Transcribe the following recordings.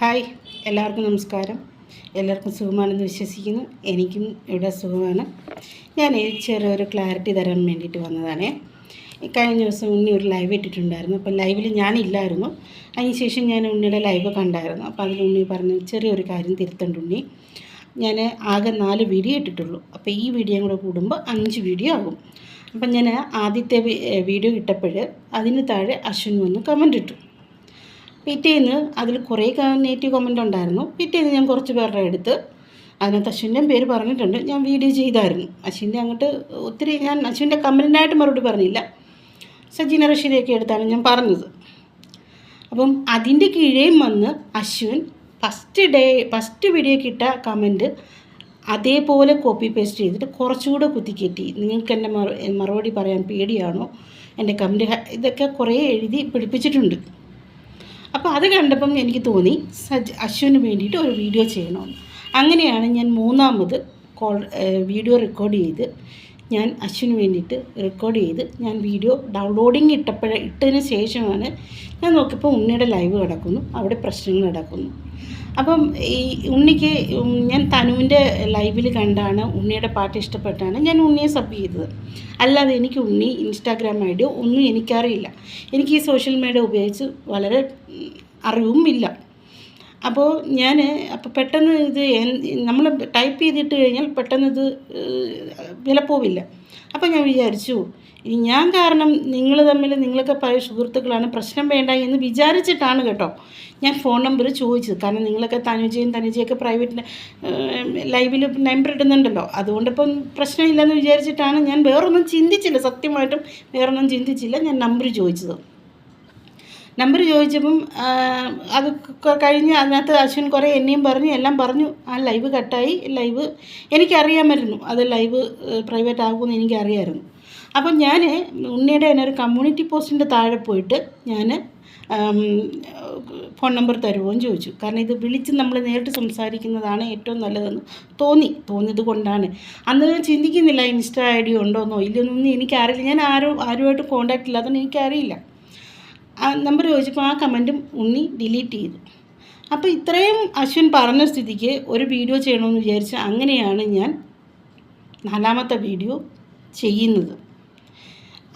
Hi, എല്ലാവർക്കും നമസ്കാരം. എല്ലാവർക്കും സുഖമാണെന്ന് വിശ്വസിക്കുന്നു. എനിക്കും ഇവിടെ സുഖമാണ്. ഞാൻ ചെറിയൊരു ക്ലാരിറ്റി തരാൻ വേണ്ടിയിട്ട് വന്നതാണ്. കഴിഞ്ഞ ദിവസം ഉണ്ണി ഒരു ലൈവ് ഇട്ടിട്ടുണ്ടായിരുന്നു. അപ്പോൾ ലൈവിൽ ഞാനില്ലായിരുന്നു. അതിനുശേഷം ഞാൻ ഉണ്ണിയുടെ ലൈവ് കണ്ടായിരുന്നു. അപ്പോൾ അതിൽ ഉണ്ണി പറഞ്ഞു ചെറിയൊരു കാര്യം തിരുത്തണ്ട് ഉണ്ണി. ഞാൻ ആകെ 4 വീഡിയോ ഇട്ടിട്ടുള്ളൂ. അപ്പോൾ ഈ വീഡിയോ കൂടെ കൂടുമ്പോൾ 5 വീഡിയോ ആകും. അപ്പം ഞാൻ ആദ്യത്തെ വീഡിയോ ഇട്ടപ്പോൾ അതിന് താഴെ അശ്വിൻ വന്ന് കമൻ്റ് ഇട്ടു. പിറ്റേന്ന് അതിൽ കുറേ നെഗറ്റീവ് കമൻ്റ് ഉണ്ടായിരുന്നു. പിറ്റേന്ന് ഞാൻ കുറച്ച് പേരുടെ എടുത്ത് അതിനകത്ത് അശ്വിൻ്റെ പേര് പറഞ്ഞിട്ടുണ്ട്. ഞാൻ വീഡിയോ ചെയ്തായിരുന്നു. അശ്വിൻ്റെ അങ്ങോട്ട് ഒത്തിരി ഞാൻ അശ്വിൻ്റെ കമൻറ്റിനായിട്ട് മറുപടി പറഞ്ഞില്ല. സജീന റഷീദയൊക്കെ എടുത്താണ് ഞാൻ പറഞ്ഞത്. അപ്പം അതിൻ്റെ കീഴേയും വന്ന് അശ്വിൻ ഫസ്റ്റ് വീഡിയോക്ക് ഇട്ട കമൻറ്റ് അതേപോലെ കോപ്പി പേസ്റ്റ് ചെയ്തിട്ട് കുറച്ചുകൂടെ കുത്തിക്കയറ്റി. നിങ്ങൾക്ക് എൻ്റെ മറുപടി പറയാൻ പേടിയാണോ, എൻ്റെ കമൻറ്റ് ഇതൊക്കെ കുറേ എഴുതി പിടിപ്പിച്ചിട്ടുണ്ട്. അപ്പോൾ അത് കണ്ടപ്പം എനിക്ക് തോന്നി അശ്വിന് വേണ്ടിയിട്ട് ഒരു വീഡിയോ ചെയ്യണമെന്ന്. അങ്ങനെയാണ് ഞാൻ മൂന്നാമത് വീഡിയോ റെക്കോർഡ് ചെയ്ത് ഞാൻ അശ്വിന് വേണ്ടിയിട്ട് റെക്കോർഡ് ചെയ്ത് ഞാൻ വീഡിയോ ഡൗൺലോഡിങ് ഇട്ടതിന് ശേഷമാണ് ഞാൻ നോക്കിയപ്പോൾ ഉണ്ണിയുടെ ലൈവ് കിടക്കുന്നു, അവിടെ പ്രശ്നങ്ങൾ കിടക്കുന്നു. അപ്പം ഈ ഉണ്ണിക്ക് ഞാൻ തനുവിൻ്റെ ലൈവിൽ കണ്ടാണ് ഉണ്ണിയുടെ പാട്ട് ഇഷ്ടപ്പെട്ടാണ് ഞാൻ ഉണ്ണിയെ സബ് ചെയ്തത്. അല്ലാതെ എനിക്ക് ഉണ്ണി ഇൻസ്റ്റാഗ്രാം ഐ ഡി ഒന്നും എനിക്കറിയില്ല. എനിക്ക് ഈ സോഷ്യൽ മീഡിയ ഉപയോഗിച്ച് വളരെ അറിവും ഇല്ല. അപ്പോൾ പെട്ടെന്ന് ഇത് നമ്മൾ ടൈപ്പ് ചെയ്തിട്ട് കഴിഞ്ഞാൽ പെട്ടെന്ന് ഇത് വിലപ്പോവില്ല. അപ്പോൾ ഞാൻ വിചാരിച്ചു ഞാൻ കാരണം നിങ്ങളൊക്കെ പഴയ സുഹൃത്തുക്കളാണ്, പ്രശ്നം വേണ്ട എന്ന് വിചാരിച്ചിട്ടാണ് കേട്ടോ ഞാൻ ഫോൺ നമ്പർ ചോദിച്ചത്. കാരണം നിങ്ങളൊക്കെ തനുജയൊക്കെ പ്രൈവറ്റ് ലൈവിൽ നമ്പർ ഇടുന്നുണ്ടല്ലോ, അതുകൊണ്ടിപ്പം പ്രശ്നമില്ലെന്ന് വിചാരിച്ചിട്ടാണ് ഞാൻ വേറൊന്നും ചിന്തിച്ചില്ല. സത്യമായിട്ടും വേറൊന്നും ചിന്തിച്ചില്ല. ഞാൻ നമ്പർ ചോദിച്ചത്. നമ്പർ ചോദിച്ചപ്പം അത് കഴിഞ്ഞ് അതിനകത്ത് അശ്വിൻ കുറേ എന്നെയും പറഞ്ഞു എല്ലാം പറഞ്ഞു. ആ ലൈവ് കട്ടായി. ലൈവ് എനിക്കറിയാമായിരുന്നു അത് ലൈവ് പ്രൈവറ്റ് ആകുമെന്ന് എനിക്കറിയാമായിരുന്നു. അപ്പം ഞാൻ ഉണ്ണിയുടെ തന്നെ ഒരു കമ്മ്യൂണിറ്റി പോസ്റ്റിൻ്റെ താഴെ പോയിട്ട് ഞാൻ ഫോൺ നമ്പർ തരുമോ എന്ന് ചോദിച്ചു. കാരണം ഇത് വിളിച്ച് നമ്മൾ നേരിട്ട് സംസാരിക്കുന്നതാണ് ഏറ്റവും നല്ലതെന്ന് തോന്നിയത് കൊണ്ടാണ്. അന്ന് ഞാൻ ചിന്തിക്കുന്നില്ല ഇൻസ്റ്റാ ഐ ഡി ഉണ്ടോയെന്നോ ഇല്ലയൊന്നും എനിക്കറിയില്ല. ഞാൻ ആരുമായിട്ട് കോൺടാക്റ്റ് ഇല്ലാത്തതുകൊണ്ട് എനിക്കറിയില്ല. ആ നമ്പർ ചോദിച്ചപ്പോൾ ആ കമൻറ്റും ഉണ്ണി ഡിലീറ്റ് ചെയ്തു. അപ്പോൾ ഇത്രയും അശ്വിൻ പറഞ്ഞ സ്ഥിതിക്ക് ഒരു വീഡിയോ ചെയ്യണമെന്ന് വിചാരിച്ച് അങ്ങനെയാണ് ഞാൻ 4ാമത്തെ വീഡിയോ ചെയ്യുന്നത്.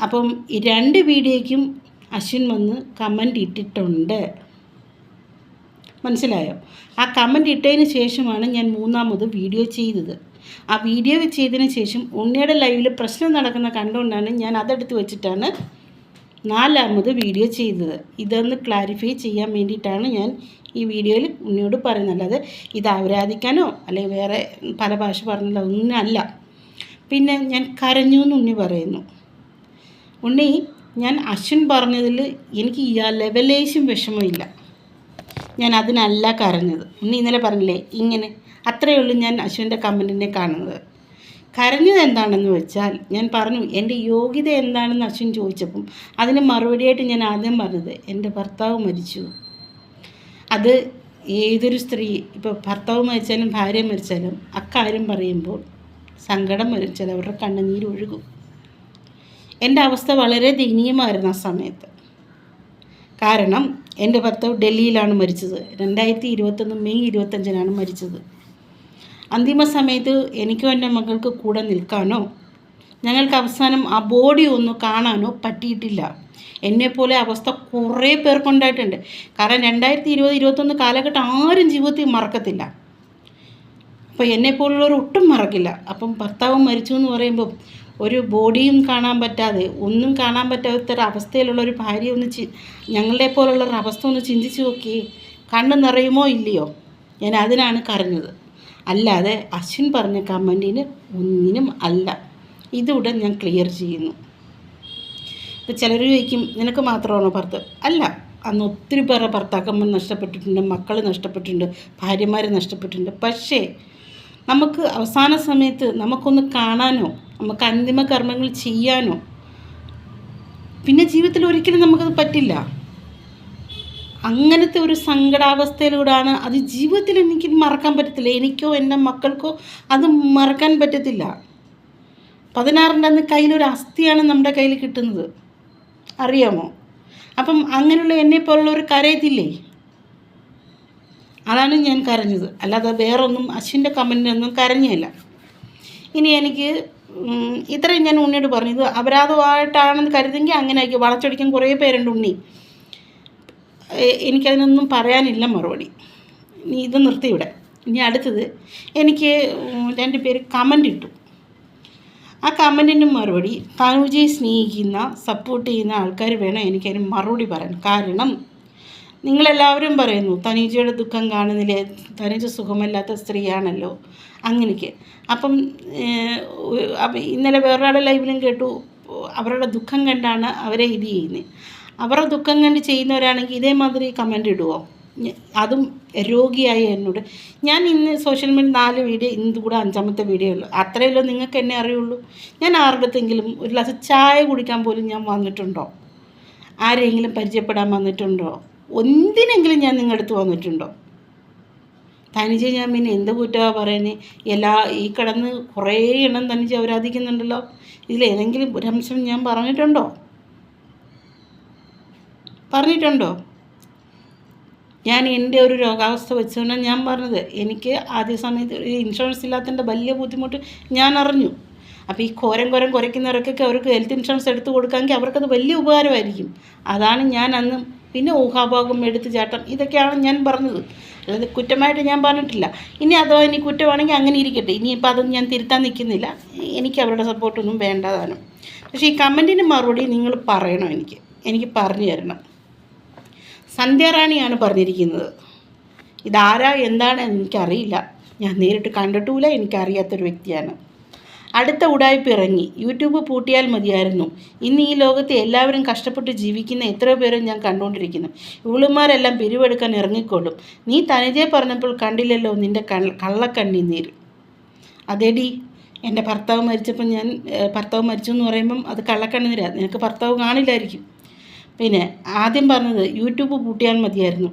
അപ്പം ഈ 2 വീഡിയോയ്ക്കും അശ്വിൻ വന്ന് കമൻ്റ് ഇട്ടിട്ടുണ്ട്. മനസ്സിലായോ? ആ കമൻ്റ് ഇട്ടതിന് ശേഷമാണ് ഞാൻ 3ാമത് വീഡിയോ ചെയ്തത്. ആ വീഡിയോ ചെയ്തതിന് ശേഷം ഉണ്ണിയുടെ ലൈവിൽ പ്രശ്നം നടക്കുന്ന കണ്ടുകൊണ്ടാണ് ഞാൻ അതെടുത്ത് വെച്ചിട്ടാണ് 4ാമത് വീഡിയോ ചെയ്തത്. ഇതൊന്ന് ക്ലാരിഫൈ ചെയ്യാൻ വേണ്ടിയിട്ടാണ് ഞാൻ ഈ വീഡിയോയിൽ ഉണ്ണിയോട് പറയുന്നത്. അല്ലാതെ ഇത് ആരാധിക്കാനോ അല്ലെങ്കിൽ വേറെ പല ഭാഷ പറഞ്ഞല്ലോ ഒന്നും അല്ല. പിന്നെ ഞാൻ കരഞ്ഞു എന്ന് ഉണ്ണി പറയുന്നു. ഉണ്ണി, ഞാൻ അശ്വിൻ പറഞ്ഞതിൽ എനിക്ക് ലെവലേശം വിഷമമില്ല. ഞാൻ അതിനല്ല കരഞ്ഞത്. ഉണ്ണി ഇന്നലെ പറഞ്ഞില്ലേ ഇങ്ങനെ, അത്രയേ ഉള്ളൂ ഞാൻ അശ്വിൻ്റെ കമൻറ്റിനെ കാണുന്നത്. കരഞ്ഞത് എന്താണെന്ന് വെച്ചാൽ ഞാൻ പറഞ്ഞു എൻ്റെ യോഗ്യത എന്താണെന്ന് അശ്വിൻ ചോദിച്ചപ്പം അതിന് മറുപടിയായിട്ട് ഞാൻ ആദ്യം പറഞ്ഞത് എൻ്റെ ഭർത്താവ് മരിച്ചു. അത് ഏതൊരു സ്ത്രീ ഇപ്പോൾ ഭർത്താവ് മരിച്ചാലും ഭാര്യ മരിച്ചാലും അക്കാര്യം പറയുമ്പോൾ സങ്കടം വരും, ചിലവരുടെ കണ്ണുനീര് ഒഴുകും. എൻ്റെ അവസ്ഥ വളരെ ദയനീയമായിരുന്നു ആ സമയത്ത്. കാരണം എൻ്റെ ഭർത്താവ് ഡൽഹിയിലാണ് മരിച്ചത്. 2021 മെയ് 25-നാണ് മരിച്ചത്. അന്തിമ സമയത്ത് എനിക്കോ എൻ്റെ മകൾക്ക് കൂടെ നിൽക്കാനോ ഞങ്ങൾക്ക് അവസാനം ആ ബോഡി ഒന്ന് കാണാനോ പറ്റിയിട്ടില്ല. എന്നെപ്പോലെ അവസ്ഥ കുറേ പേർക്കുണ്ടായിട്ടുണ്ട്. കാരണം 2020-21 കാലഘട്ടം ആരും ജീവിതത്തിൽ മറക്കത്തില്ല. അപ്പോൾ എന്നെപ്പോലുള്ളവർ ഒട്ടും മറക്കില്ല. അപ്പം ഭർത്താവ് മരിച്ചു എന്ന് പറയുമ്പോൾ ഒരു ബോഡിയും കാണാൻ പറ്റാതെ ഒന്നും കാണാൻ പറ്റാത്തൊരവസ്ഥയിലുള്ള ഒരു ഭാര്യ ഞങ്ങളുടെ പോലുള്ളൊരു അവസ്ഥ ഒന്ന് ചിന്തിച്ച് നോക്കിയേ, കണ്ണ് നിറയുമോ ഇല്ലയോ? ഞാൻ അതിനാണ് കരഞ്ഞത്. അല്ലാതെ അശ്വിൻ പറഞ്ഞ കമൻറ്റിന് ഒന്നിനും അല്ല. ഇതുകൂടെ ഞാൻ ക്ലിയർ ചെയ്യുന്നു. ഇപ്പോൾ ചിലർ ചോദിക്കും നിനക്ക് മാത്രമാണോ ഭർത്താവ്? അല്ല, അന്ന് ഒത്തിരി പേരുടെ ഭർത്താക്കന്മാർ നഷ്ടപ്പെട്ടിട്ടുണ്ട്, മക്കൾ നഷ്ടപ്പെട്ടിട്ടുണ്ട്, ഭാര്യമാർ നഷ്ടപ്പെട്ടിട്ടുണ്ട്. പക്ഷേ നമുക്ക് അവസാന സമയത്ത് നമുക്കൊന്ന് കാണാനോ നമുക്ക് അന്തിമ കർമ്മങ്ങൾ ചെയ്യാനോ പിന്നെ ജീവിതത്തിൽ ഒരിക്കലും നമുക്കത് പറ്റില്ല. അങ്ങനത്തെ ഒരു സങ്കടാവസ്ഥയിലൂടെയാണ് അത് ജീവിതത്തിൽ എനിക്ക് മറക്കാൻ പറ്റത്തില്ല. എനിക്കോ എൻ്റെ മക്കൾക്കോ അത് മറക്കാൻ പറ്റത്തില്ല. 16-ൻ്റെ അന്ന് കയ്യിലൊരു അസ്ഥിയാണ് നമ്മുടെ കയ്യിൽ കിട്ടുന്നത്, അറിയാമോ? അപ്പം അങ്ങനെയുള്ള എന്നെപ്പോലുള്ളവർ കരയത്തില്ലേ? അതാണ് ഞാൻ കരഞ്ഞത്, അല്ലാതെ വേറൊന്നും അശ്വിൻ്റെ കമൻറ്റിനൊന്നും കരഞ്ഞില്ല. ഇനി എനിക്ക് ഇത്രയും ഞാൻ ഉണ്ണിയോട് പറഞ്ഞു, ഇത് അപരാധമായിട്ടാണെന്ന് കരുതെങ്കിൽ അങ്ങനെയൊക്കെ വളച്ചൊടിക്കാൻ കുറേ പേരുണ്ട് ഉണ്ണി. എനിക്കതിനൊന്നും പറയാനില്ല മറുപടി. നീ ഇത് നിർത്തി ഇവിടെ. ഇനി അടുത്തത്, എനിക്ക് 2 പേര് കമൻ്റ് ഇട്ടു. ആ കമൻറ്റിന് മറുപടി, തനുജയെ സ്നേഹിക്കുന്ന സപ്പോർട്ട് ചെയ്യുന്ന ആൾക്കാർ വേണം എനിക്കതിന് മറുപടി പറയാൻ. കാരണം നിങ്ങളെല്ലാവരും പറയുന്നു തനുജയുടെ ദുഃഖം കാണുന്നില്ലേ, തനുജ സുഖമല്ലാത്ത സ്ത്രീയാണല്ലോ അങ്ങനെയൊക്കെ. അപ്പം ഇന്നലെ വേറൊരാളുടെ ലൈവിലും കേട്ടു, അവരുടെ ദുഃഖം കണ്ടാണ് അവരെ ഇത് ചെയ്യുന്നത്. അവരുടെ ദുഃഖം കണ്ട് ചെയ്യുന്നവരാണെങ്കിൽ ഇതേമാതിരി കമൻ്റ് ഇടുമോ? അതും രോഗിയായ എന്നോട്. ഞാൻ ഇന്ന് സോഷ്യൽ മീഡിയ 4 വീഡിയോ, ഇന്ന് കൂടെ 5ാമത്തെ വീഡിയോ ഉള്ളൂ. അത്രയല്ലോ നിങ്ങൾക്ക് എന്നെ അറിയുള്ളൂ. ഞാൻ ആരുടെത്തെങ്കിലും ഒരു ഗ്ലാസ് ചായ കുടിക്കാൻ പോലും ഞാൻ വന്നിട്ടുണ്ടോ? ആരെങ്കിലും പരിചയപ്പെടാൻ വന്നിട്ടുണ്ടോ? എന്തിനെങ്കിലും ഞാൻ നിങ്ങളുടെ അടുത്ത് വന്നിട്ടുണ്ടോ? തനിജ ഞാൻ പിന്നെ എന്ത് കുറ്റമാണ് പറയുന്നത്? ഈ കിടന്ന് കുറേ എണ്ണം തനിജ അവരാധിക്കുന്നുണ്ടല്ലോ. ഇതിലേതെങ്കിലും ഒരു അംശം ഞാൻ പറഞ്ഞിട്ടുണ്ടോ? ഞാൻ എൻ്റെ ഒരു രോഗാവസ്ഥ വെച്ചുകൊണ്ടാണ് ഞാൻ പറഞ്ഞത്. എനിക്ക് ആദ്യ സമയത്ത് ഒരു ഇൻഷുറൻസ് ഇല്ലാത്തതിൻ്റെ വലിയ ബുദ്ധിമുട്ട് ഞാൻ അറിഞ്ഞു. അപ്പോൾ ഈ കോരം കുറയ്ക്കുന്നവർക്കൊക്കെ അവർക്ക് ഹെൽത്ത് ഇൻഷുറൻസ് എടുത്ത് കൊടുക്കാമെങ്കിൽ അവർക്കത് വലിയ ഉപകാരമായിരിക്കും. അതാണ് ഞാൻ അന്ന്. പിന്നെ ഊഹാഭാഗം, എടുത്തുചാട്ടം, ഇതൊക്കെയാണ് ഞാൻ പറഞ്ഞത്. അതായത് കുറ്റമായിട്ട് ഞാൻ പറഞ്ഞിട്ടില്ല. ഇനി അഥവാ ഇനി കുറ്റമാണെങ്കിൽ അങ്ങനെ ഇരിക്കട്ടെ. ഇനിയിപ്പോൾ അതൊന്നും ഞാൻ തിരുത്താൻ നിൽക്കുന്നില്ല. എനിക്ക് അവരുടെ സപ്പോർട്ടൊന്നും വേണ്ടതാണ്. പക്ഷേ ഈ കമൻറ്റിന് മറുപടി നിങ്ങൾ പറയണം, എനിക്ക് പറഞ്ഞു തരണം. സന്ധ്യാറാണിയാണ് പറഞ്ഞിരിക്കുന്നത്. ഇതാരാ എന്താണെന്ന് എനിക്കറിയില്ല. ഞാൻ നേരിട്ട് കണ്ടിട്ടുമില്ല. എനിക്കറിയാത്തൊരു വ്യക്തിയാണ്. അടുത്ത ഉടായ്പ ഇറങ്ങി. യൂട്യൂബ് പൂട്ടിയാൽ മതിയായിരുന്നു. ഇന്ന് ഈ ലോകത്ത് എല്ലാവരും കഷ്ടപ്പെട്ട് ജീവിക്കുന്ന എത്രയോ പേരും ഞാൻ കണ്ടുകൊണ്ടിരിക്കുന്നു. ഇവളുമാരെല്ലാം പിരിവെടുക്കാൻ ഇറങ്ങിക്കൊള്ളും. നീ തനിജയെ പറഞ്ഞപ്പോൾ കണ്ടില്ലല്ലോ നിൻ്റെ കള്ളക്കണ്ണീര്. അതേടി, എൻ്റെ ഭർത്താവ് മരിച്ചപ്പോൾ ഭർത്താവ് മരിച്ചു എന്ന് പറയുമ്പം അത് കള്ളക്കണ്ണീരാണ്. നിനക്ക് ഭർത്താവ് കാണില്ലായിരിക്കും. പിന്നെ ആദ്യം പറഞ്ഞത് യൂട്യൂബ് പൂട്ടിയാൽ മതിയായിരുന്നു.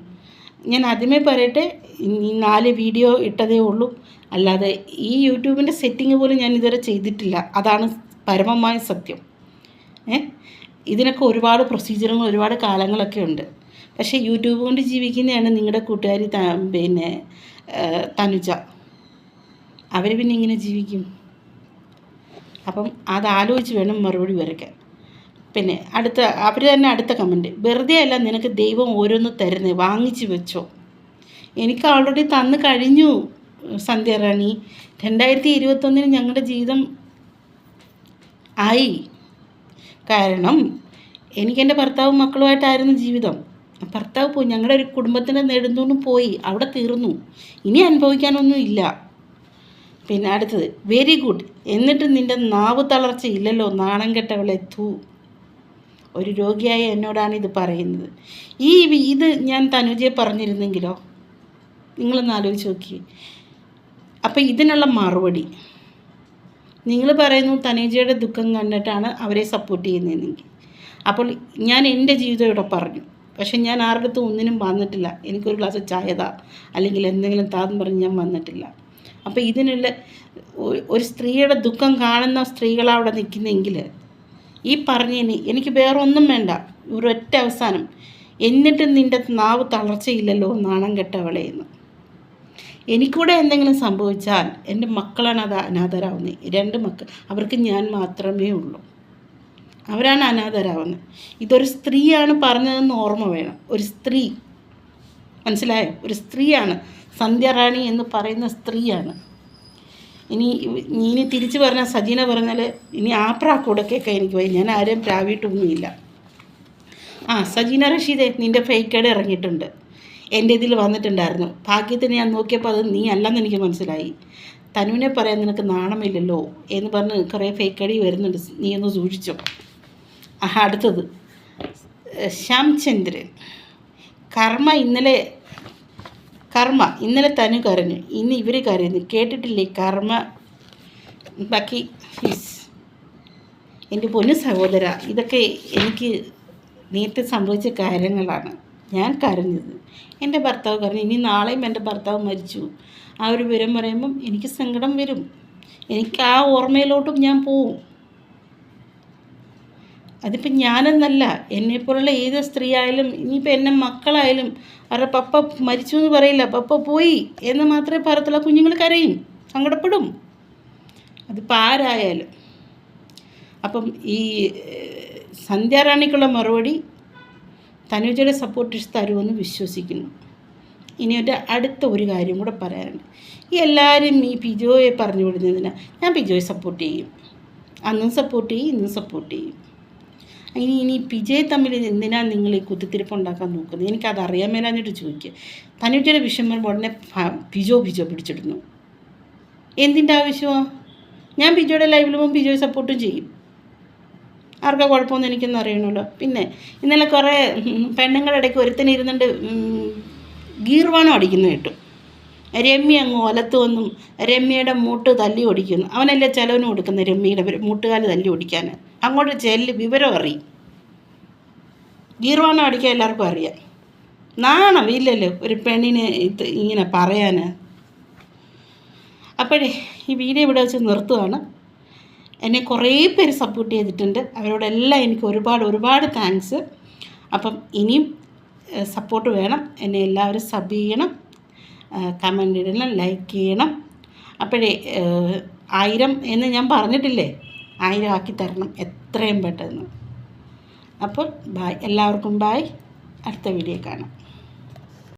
ഞാൻ ആദ്യമേ പറയട്ടെ, 4 വീഡിയോ ഇട്ടതേ ഉള്ളൂ. അല്ലാതെ ഈ യൂട്യൂബിൻ്റെ സെറ്റിങ് പോലും ഞാൻ ഇതുവരെ ചെയ്തിട്ടില്ല. അതാണ് പരമമായ സത്യം. ഇതിനൊക്കെ ഒരുപാട് പ്രൊസീജിയറുകൾ, ഒരുപാട് കാലങ്ങളൊക്കെ ഉണ്ട്. പക്ഷേ യൂട്യൂബ് കൊണ്ട് ജീവിക്കുന്നതാണ് നിങ്ങളുടെ കൂട്ടുകാരി തനുജ. അവർ പിന്നെ ഇങ്ങനെ ജീവിക്കും. അപ്പം അതാലോചിച്ച് വേണം മറുപടി വരയ്ക്കാൻ. പിന്നെ അവർ തന്നെ അടുത്ത കമൻറ്റ്, വെറുതെ അല്ല നിനക്ക് ദൈവം ഓരോന്ന് തരുന്നത്, വാങ്ങിച്ച് വെച്ചോ. എനിക്ക് ഓൾറെഡി തന്നു കഴിഞ്ഞു സന്ധ്യാറാണി. 2021 ഞങ്ങളുടെ ജീവിതം ആയി. കാരണം എനിക്കെൻ്റെ ഭർത്താവും മക്കളുമായിട്ടായിരുന്നു ജീവിതം. ഭർത്താവ് പോയി, ഞങ്ങളുടെ ഒരു കുടുംബത്തിൻ്റെ നെടുന്തൂണും പോയി, അവിടെ തീർന്നു. ഇനി അനുഭവിക്കാനൊന്നും ഇല്ല. പിന്നെ അടുത്തത്, വെരി ഗുഡ്. എന്നിട്ട് നിൻ്റെ നാവ് തളർച്ച ഇല്ലല്ലോ, നാണം കെട്ടവളെ. ഒരു രോഗിയായ എന്നോടാണ് ഇത് പറയുന്നത്. ഇത് ഞാൻ തനുജയെ പറഞ്ഞിരുന്നെങ്കിലോ? നിങ്ങളൊന്ന് ആലോചിച്ച് നോക്കി. അപ്പോൾ ഇതിനുള്ള മറുപടി നിങ്ങൾ പറയുന്നു തനുജയുടെ ദുഃഖം കണ്ടിട്ടാണ് അവരെ സപ്പോർട്ട് ചെയ്യുന്നതെങ്കിൽ. അപ്പോൾ ഞാൻ എൻ്റെ ജീവിതം ഇവിടെ പറഞ്ഞു. പക്ഷെ ഞാൻ ആരുടെ അടുത്തും ഒന്നിനും വന്നിട്ടില്ല. എനിക്കൊരു ഗ്ലാസ് ചായ താ, അല്ലെങ്കിൽ എന്തെങ്കിലും താന്ന് പറഞ്ഞ് ഞാൻ വന്നിട്ടില്ല. അപ്പോൾ ഇതിനുള്ള ഒരു സ്ത്രീയുടെ ദുഃഖം കാണുന്ന സ്ത്രീകളവിടെ നിൽക്കുന്നെങ്കിൽ ഈ പറഞ്ഞതിന് എനിക്ക് വേറെ ഒന്നും വേണ്ട. ഒരൊറ്റ അവസാനം, എന്നിട്ട് നിൻ്റെ നാവ് തളർച്ചയില്ലല്ലോ നാണം കെട്ടവളെ എന്ന്. എനിക്കൂടെ എന്തെങ്കിലും സംഭവിച്ചാൽ എൻ്റെ മക്കളാണ് അത് അനാഥരാകുന്നത്. 2 മക്കൾ, അവർക്ക് ഞാൻ മാത്രമേ ഉള്ളൂ. അവരാണ് അനാഥരാകുന്നത്. ഇതൊരു സ്ത്രീയാണ് പറഞ്ഞതെന്ന് ഓർമ്മ വേണം. ഒരു സ്ത്രീ, മനസ്സിലായോ? ഒരു സ്ത്രീയാണ് സന്ധ്യാറാണി എന്ന് പറയുന്ന സ്ത്രീയാണ്. ഇനി തിരിച്ച് പറഞ്ഞാൽ സജീന പറഞ്ഞാൽ ഇനി ആപ്രാക്കൂടൊക്കെ എനിക്ക് പോയി. ഞാൻ ആരെയും പ്രാവിയിട്ടൊന്നുമില്ല. സജീന റഷീദെ, നിൻ്റെ ഫേക്ക് ഐഡി ഇറങ്ങിയിട്ടുണ്ട്. എൻ്റെ ഇതിൽ വന്നിട്ടുണ്ടായിരുന്നു. ഭാഗ്യത്തിന് ഞാൻ നോക്കിയപ്പോൾ അത് നീ അല്ലെന്ന് എനിക്ക് മനസ്സിലായി. തനുവിനെ പറയാൻ നിനക്ക് നാണമില്ലല്ലോ എന്ന് പറഞ്ഞ് കുറേ ഫേക്ക് ഐഡി വരുന്നുണ്ട്. നീ ഒന്ന് സൂക്ഷിച്ചോ. അടുത്തത് ശ്യാംചന്ദ്രൻ. കർമ്മ ഇന്നലെ തനു കരഞ്ഞു, ഇന്ന് ഇവർ കരയുന്നു. കേട്ടിട്ടില്ലേ കർമ്മ? ബാക്കി എൻ്റെ പൊന്നു സഹോദര, ഇതൊക്കെ എനിക്ക് നേരത്തെ സംഭവിച്ച കാര്യങ്ങളാണ്. ഞാൻ കരഞ്ഞത്, എൻ്റെ ഭർത്താവ് കരഞ്ഞു. ഇനി നാളെയും എൻ്റെ ഭർത്താവ് മരിച്ചു ആ ഒരു വിവരം പറയുമ്പം എനിക്ക് സങ്കടം വരും. എനിക്ക് ആ ഓർമ്മയിലോട്ടും ഞാൻ പോവും. അതിപ്പോൾ ഞാനെന്നല്ല, എന്നെപ്പോലുള്ള ഏത് സ്ത്രീ ആയാലും ഇനിയിപ്പോൾ എന്നെ മക്കളായാലും അവരുടെ പപ്പ മരിച്ചു എന്ന് പറയില്ല, പപ്പ പോയി എന്ന് മാത്രമേ പറയത്തുള്ളൂ. കുഞ്ഞുങ്ങൾ കരയും, സങ്കടപ്പെടും, അതിപ്പോൾ ആരായാലും. അപ്പം ഈ സന്ധ്യാറാണിക്കുള്ള മറുപടി തനുജയുടെ സപ്പോർട്ടേഴ്സ് തരുമെന്ന് വിശ്വസിക്കുന്നു. ഇനി അടുത്ത ഒരു കാര്യം കൂടെ പറയാനുണ്ട്. ഈ എല്ലാവരും ഈ പിജോയെ പറഞ്ഞു വിടുന്നതിന് ഞാൻ പിജോയെ സപ്പോർട്ട് ചെയ്യും. അന്നും സപ്പോർട്ട് ചെയ്യും, ഇന്നും സപ്പോർട്ട് ചെയ്യും. ഇനി പിജയെ തമ്മിൽ എന്തിനാണ് നിങ്ങൾ ഈ കുത്തിത്തിരിപ്പ് ഉണ്ടാക്കാൻ നോക്കുന്നത്? എനിക്കത് അറിയാൻ മേലാഞ്ഞിട്ട് ചോദിക്കുക. തനുജയുടെ വിഷയം ഉടനെ പിജോ പിടിച്ചിടുന്നു. എന്തിൻ്റെ ആവശ്യമാണ്? ഞാൻ പിജോയുടെ ലൈവിൽ പോകുമ്പോൾ പിജോയെ സപ്പോർട്ടും ചെയ്യും. ആർക്കാ കുഴപ്പമൊന്നും എനിക്കൊന്നും അറിയണമല്ലോ. പിന്നെ ഇന്നലെ കുറേ പെണ്ണുങ്ങളുടെ ഇടയ്ക്ക് ഒരുത്തനിരുന്നുണ്ട് ഗീർവാണം അടിക്കുന്നു കേട്ടു. രമ്യ അങ്ങ് ഒലത്ത് വന്നും രമ്യയുടെ മൂട്ട് തല്ലി ഓടിക്കുന്നു. അവനല്ലേ ചിലവിന് കൊടുക്കുന്നത് രമ്യയുടെ മൂട്ടുകാല് തല്ലി ഓടിക്കാൻ. അങ്ങോട്ട് വിവരം അറിയും. ഗീർവാണം അടിക്കാൻ എല്ലാവർക്കും അറിയാം. നാണം ഇല്ലല്ലോ ഒരു പെണ്ണിന് ഇത് ഇങ്ങനെ പറയാൻ. അപ്പോഴേ ഈ വീഡിയോ ഇവിടെ വെച്ച് നിർത്തുകയാണ്. എന്നെ കുറേ പേര് സപ്പോർട്ട് ചെയ്തിട്ടുണ്ട്. അവരോടെല്ലാം എനിക്ക് ഒരുപാട് താങ്ക്സ്. അപ്പം ഇനിയും സപ്പോർട്ട് വേണം. എന്നെ എല്ലാവരും സബ് ചെയ്യണം, കമൻ്റ് ഇടണം, ലൈക്ക് ചെയ്യണം. അപ്പോഴേ 1000 എന്ന് ഞാൻ പറഞ്ഞിട്ടില്ലേ, 1000 ആക്കി തരണം എത്രയും പെട്ടെന്ന്. അപ്പോൾ ബായ്, എല്ലാവർക്കും ബായ്. അടുത്ത വീഡിയോ കാണാം.